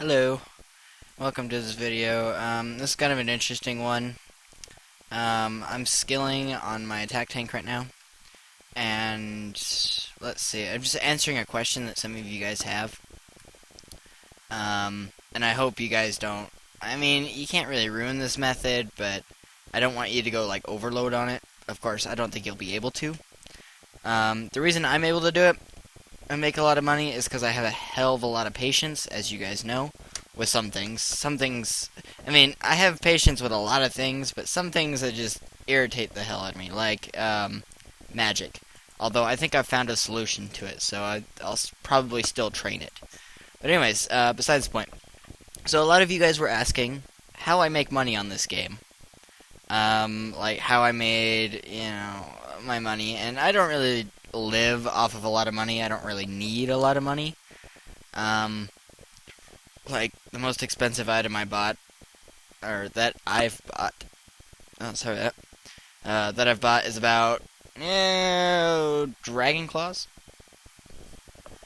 Hello, welcome to this video. This is kind of an interesting one. I'm skilling on my attack tank right now, and let's see, I'm just answering a question that some of you guys have. And I hope you guys don't, I mean, you can't really ruin this method, but I don't want you to go like overload on it. Of course, I don't think you'll be able to. The reason I'm able to do it and make a lot of money is because I have a hell of a lot of patience, as you guys know, with some things. Some things, I mean, I have patience with a lot of things, but some things that just irritate the hell out of me, like magic. Although I think I've found a solution to it, so I'll probably still train it. But anyways, besides the point. So a lot of you guys were asking how I make money on this game. Like how I made, my money, and I don't really live off of a lot of money. I don't really need a lot of money. Like the most expensive item I bought, or that I've bought. Oh, sorry, that I've bought is about Dragon Claws.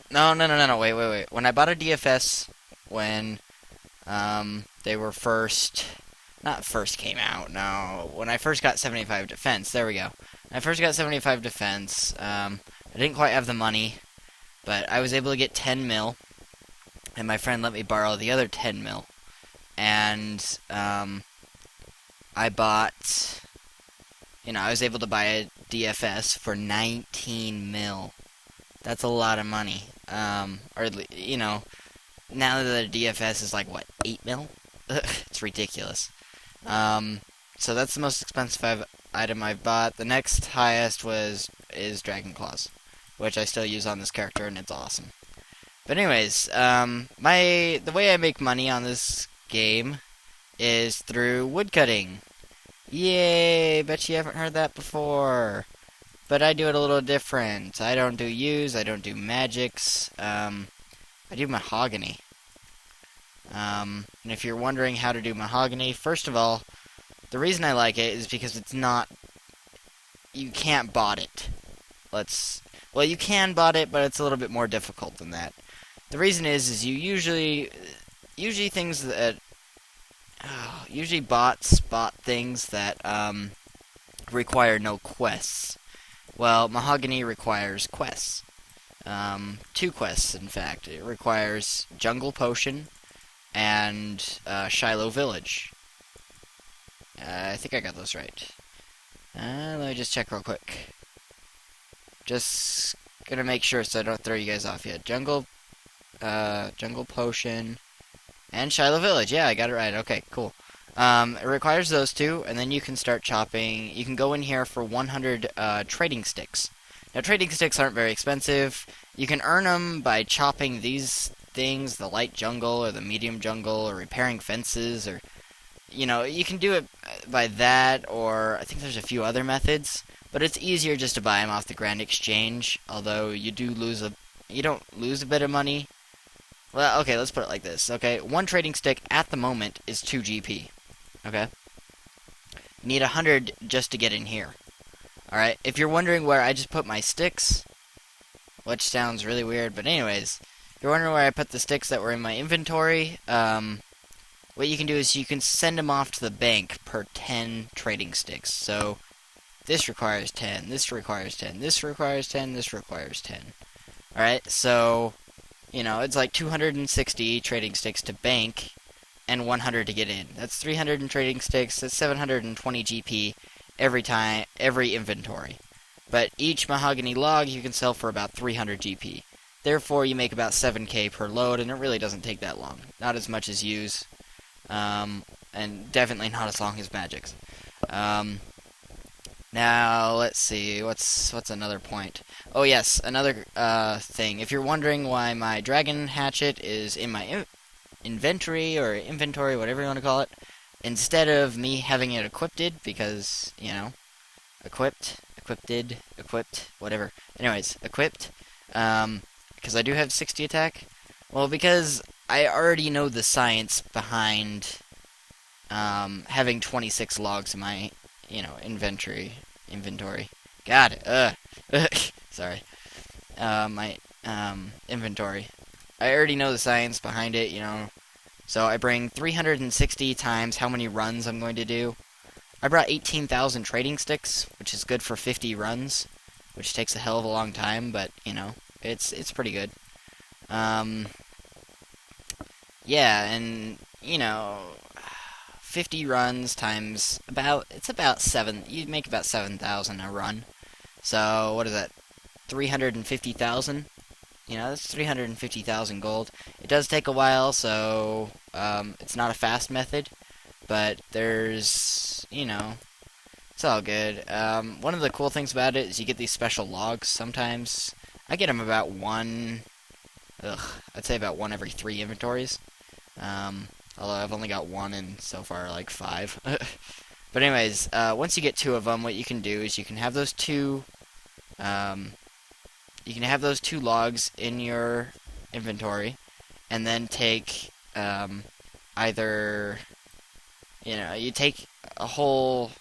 No. Wait. When I bought a DFS, when they were not first came out. No, when I first got 75 defense. There we go. When I first got 75 defense. I didn't quite have the money, but I was able to get 10 mil, and my friend let me borrow the other 10 mil, and I bought, I was able to buy a DFS for 19 mil. That's a lot of money. Or, now that the DFS is like, what, 8 mil? It's ridiculous. So that's the most expensive item I've bought. The next highest is Dragon Claws, which I still use on this character, and it's awesome. But anyways, the way I make money on this game is through woodcutting. Yay! Bet you haven't heard that before. But I do it a little different. I don't do use, I don't do magics. I do mahogany. And if you're wondering how to do mahogany, first of all, the reason I like it is because it's not, you can't bot it. Well, you can bot it, but it's a little bit more difficult than that. The reason is you usually things that, usually bots bot things that, require no quests. Well, mahogany requires quests. 2 quests, in fact. It requires Jungle Potion and Shiloh Village. I think I got those right. Let me just check real quick. Just gonna make sure so I don't throw you guys off yet. Jungle Potion and Shiloh Village. Yeah, I got it right. Okay, cool. It requires those 2, and then you can start chopping. You can go in here for 100 trading sticks. Now, trading sticks aren't very expensive. You can earn them by chopping these things, the light jungle or the medium jungle, or repairing fences, or, you can do it by that, or I think there's a few other methods, but it's easier just to buy them off the Grand Exchange, although you don't lose a bit of money. Well, okay, let's put it like this, okay? 1 trading stick at the moment is 2 GP, okay? You need 100 just to get in here. Alright, if you're wondering where I just put my sticks, which sounds really weird, but anyways, if you're wondering where I put the sticks that were in my inventory, what you can do is you can send them off to the bank per 10 trading sticks. So, this requires 10, this requires 10, this requires 10, this requires 10. Alright, so, it's like 260 trading sticks to bank, and 100 to get in. That's 300 in trading sticks, that's 720 GP every inventory. But each mahogany log you can sell for about 300 GP. Therefore, you make about 7k per load, and it really doesn't take that long. Not as much as use, and definitely not as long as magics. Now, let's see, what's another point? Oh yes, another thing. If you're wondering why my dragon hatchet is in my inventory, whatever you want to call it, instead of me having it equipped, because, equipped, whatever. Anyways, equipped, because I do have 60 attack. Well, because I already know the science behind having 26 logs in my, inventory. Got it. Sorry. My inventory. I already know the science behind it, So I bring 360 times how many runs I'm going to do. I brought 18,000 trading sticks, which is good for 50 runs, which takes a hell of a long time, but, you know, it's pretty good. Um, yeah, and, you know, 50 runs times it's about 7, you'd make about 7,000 a run. So, what is that, 350,000? You know, that's 350,000 gold. It does take a while, so, it's not a fast method, but there's, you know, it's all good. One of the cool things about it is you get these special logs sometimes. I get them about I'd say about one every 3 inventories. Although I've only got one in so far like 5. But anyways, once you get 2 of them, what you can do is you can have those two logs in your inventory, and then take either, you know, you take a whole.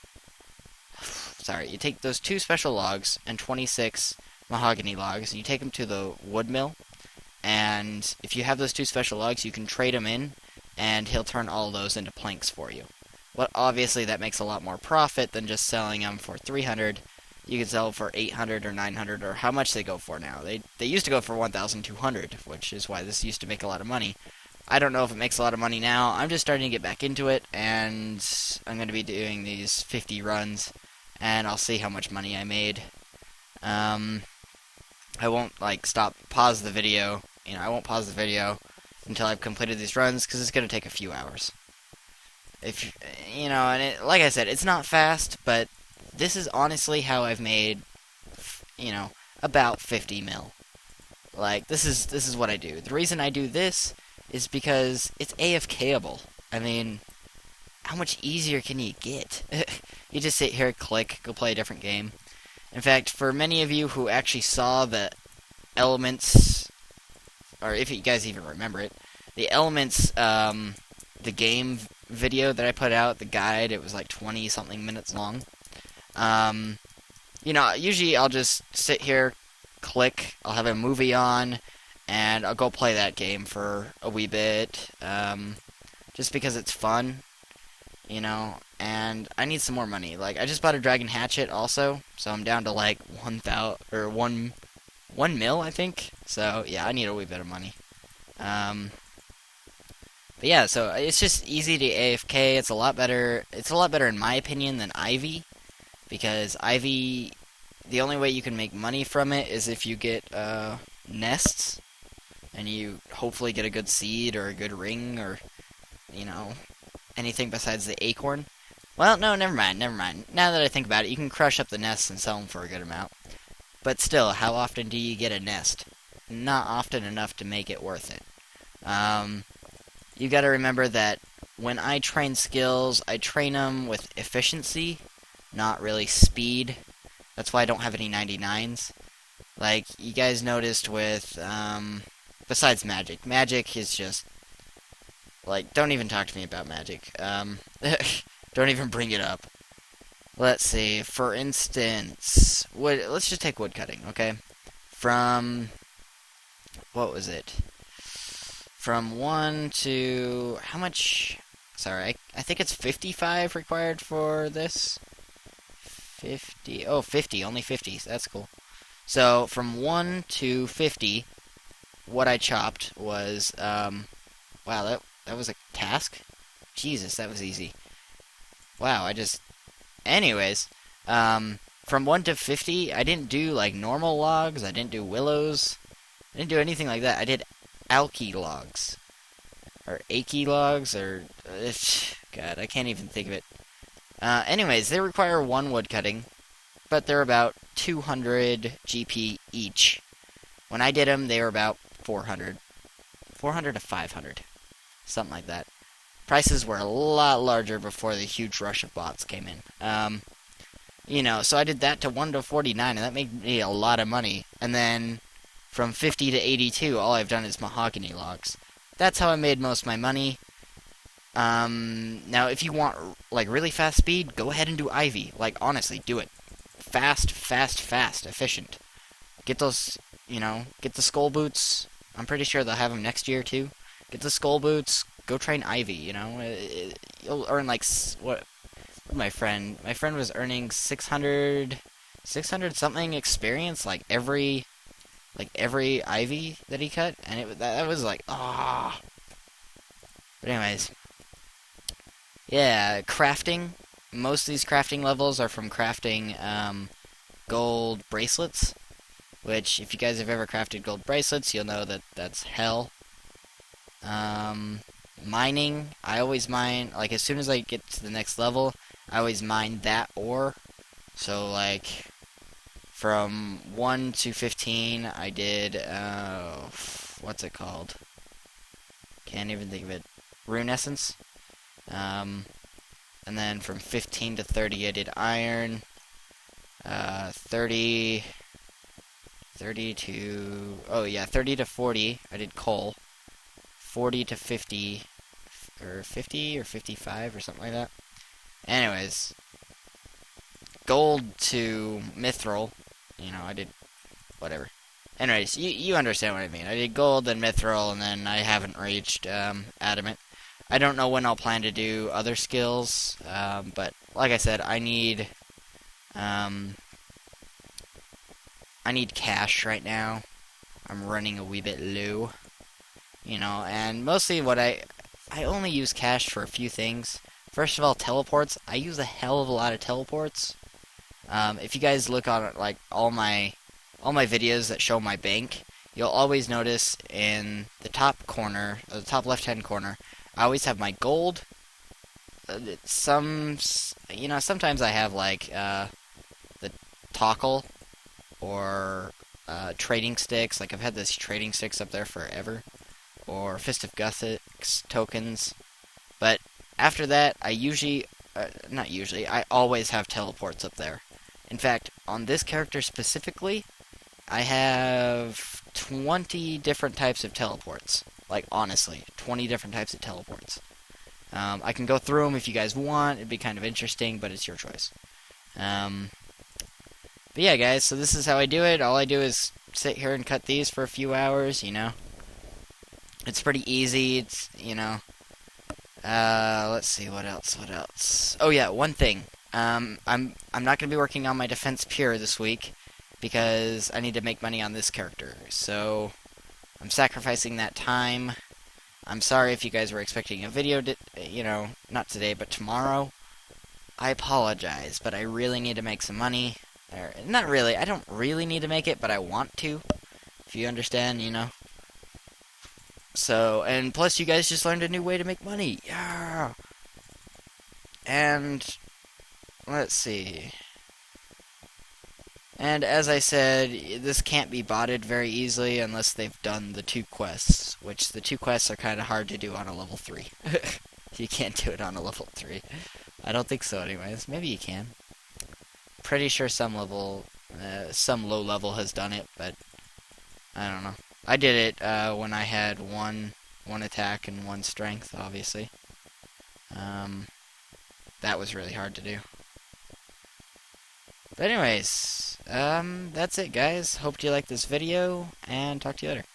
Sorry, you take those 2 special logs and 26 mahogany logs, and you take them to the wood mill. And if you have those 2 special logs, you can trade them in, and he'll turn all those into planks for you. Well, obviously, that makes a lot more profit than just selling them for 300. You can sell them for 800 or 900, or how much they go for now. They used to go for 1,200, which is why this used to make a lot of money. I don't know if it makes a lot of money now. I'm just starting to get back into it, and I'm going to be doing these 50 runs, and I'll see how much money I made. I won't, like, pause the video. You know, I won't pause the video until I've completed these runs, because it's going to take a few hours. You know, and like I said, it's not fast, but this is honestly how I've made, you know, about 50 mil. Like, this is what I do. The reason I do this is because it's AFKable. I mean, how much easier can you get? You just sit here, click, go play a different game. In fact, for many of you who actually saw the Elements, or if you guys even remember it, the Elements, the game video that I put out, the guide, it was like 20-something minutes long. You know, usually I'll just sit here, click, I'll have a movie on, and I'll go play that game for a wee bit, just because it's fun, you know, and I need some more money. Like, I just bought a Dragon Hatchet also, so I'm down to like 1,000, or 1 mil, I think. So, yeah, I need a wee bit of money. But yeah, so it's just easy to AFK. It's a lot better in my opinion than Ivy, because Ivy, the only way you can make money from it is if you get nests, and you hopefully get a good seed or a good ring, or, you know, anything besides the acorn. Well, no, never mind. Now that I think about it, you can crush up the nests and sell them for a good amount. But still, how often do you get a nest? Not often enough to make it worth it. You gotta remember that when I train skills, I train them with efficiency, not really speed. That's why I don't have any 99s. Like, you guys noticed with, besides magic. Magic is just, like, don't even talk to me about magic. Don't even bring it up. Let's see, for instance, let's just take woodcutting, okay? From, what was it? From 1 to, how much? Sorry, I think it's 55 required for this. 50, oh, 50, only 50, that's cool. So, from 1 to 50, what I chopped was, wow, that was a task? Jesus, that was easy. Wow, anyways, from 1 to 50, I didn't do, like, normal logs, I didn't do willows, I didn't do anything like that. I did alky logs, or achy logs, or, God, I can't even think of it. Anyways, they require 1 wood cutting, but they're about 200 GP each. When I did them, they were about 400 to 500, something like that. Prices were a lot larger before the huge rush of bots came in. You know, so I did that to 1 to 49, and that made me a lot of money. And then from 50 to 82, all I've done is mahogany logs. That's how I made most of my money. Now, if you want, like, really fast speed, go ahead and do Ivy. Like, honestly, do it. Fast, efficient. Get those, you know, get the skull boots. I'm pretty sure they'll have them next year, too. Get the skull boots, go train Ivy. You know, you'll earn like what? My friend was earning 600 something experience like every Ivy that he cut, and that was like ah. But anyways, yeah, crafting. Most of these crafting levels are from crafting gold bracelets. Which, if you guys have ever crafted gold bracelets, you'll know that that's hell. Mining, I always mine, like, as soon as I get to the next level, I always mine that ore. So, like, from 1 to 15, I did, what's it called? Can't even think of it. Rune Essence. And then from 15 to 30, I did iron. 30 to 40, I did coal. 40 to 50, or 50 or 55 or something like that. Anyways, gold to mithril, I did whatever. Anyways, you understand what I mean. I did gold, then mithril, and then I haven't reached adamant. I don't know when I'll plan to do other skills, but like I said, I need cash right now. I'm running a wee bit low, and mostly what I only use cash for a few things. First of all, teleports. I use a hell of a lot of teleports. If you guys look on like all my videos that show my bank, you'll always notice in the top corner, or the top left-hand corner, I always have my gold. Sometimes I have like the toggle or trading sticks. Like I've had this trading sticks up there forever, or Fist of Guthix tokens. But after that, I always have teleports up there. In fact, on this character specifically, I have 20 different types of teleports. Like, honestly, 20 different types of teleports. I can go through them if you guys want. It'd be kind of interesting, but it's your choice. But yeah, guys, so this is how I do it. All I do is sit here and cut these for a few hours, It's pretty easy. It's, let's see, what else? Oh yeah, one thing. I'm not going to be working on my defense pure this week because I need to make money on this character. So I'm sacrificing that time. I'm sorry if you guys were expecting a video, not today, but tomorrow. I apologize, but I really need to make some money. Or, not really, I don't really need to make it, but I want to. If you understand, So, and plus you guys just learned a new way to make money. Yeah. And let's see. And as I said, this can't be botted very easily unless they've done the 2 quests, which the 2 quests are kind of hard to do on a level 3. You can't do it on a level 3. I don't think so anyways. Maybe you can. Pretty sure some low level has done it, but I don't know. I did it when I had one attack and 1 strength, obviously. That was really hard to do. But anyways, that's it, guys. Hope you liked this video, and talk to you later.